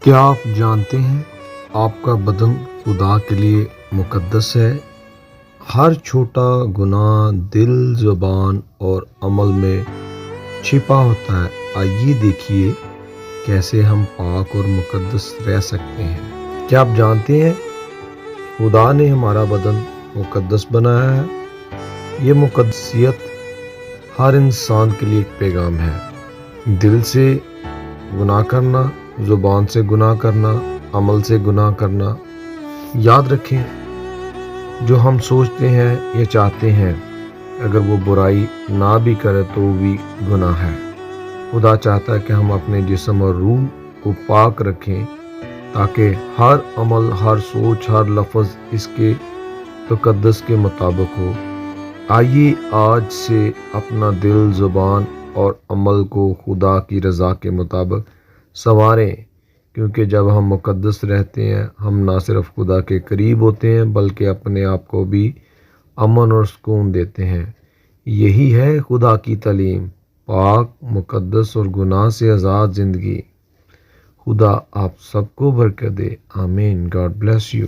کیا آپ جانتے ہیں آپ کا بدن خدا کے لیے مقدس ہے؟ ہر چھوٹا گناہ دل، زبان اور عمل میں چھپا ہوتا ہے۔ آئیے دیکھیے کیسے ہم پاک اور مقدس رہ سکتے ہیں۔ کیا آپ جانتے ہیں خدا نے ہمارا بدن مقدس بنایا ہے؟ یہ مقدسیت ہر انسان کے لیے ایک پیغام ہے۔ دل سے گناہ کرنا، زبان سے گناہ کرنا، عمل سے گناہ کرنا۔ یاد رکھیں، جو ہم سوچتے ہیں یا چاہتے ہیں، اگر وہ برائی نہ بھی کرے تو وہ بھی گناہ ہے۔ خدا چاہتا ہے کہ ہم اپنے جسم اور روح کو پاک رکھیں تاکہ ہر عمل، ہر سوچ، ہر لفظ اس کے تقدس کے مطابق ہو۔ آئیے آج سے اپنا دل، زبان اور عمل کو خدا کی رضا کے مطابق سنواریں، کیونکہ جب ہم مقدس رہتے ہیں ہم نہ صرف خدا کے قریب ہوتے ہیں بلکہ اپنے آپ کو بھی امن اور سکون دیتے ہیں۔ یہی ہے خدا کی تعلیم، پاک، مقدس اور گناہ سے آزاد زندگی۔ خدا آپ سب کو برکت دے۔ آمین۔ God bless you.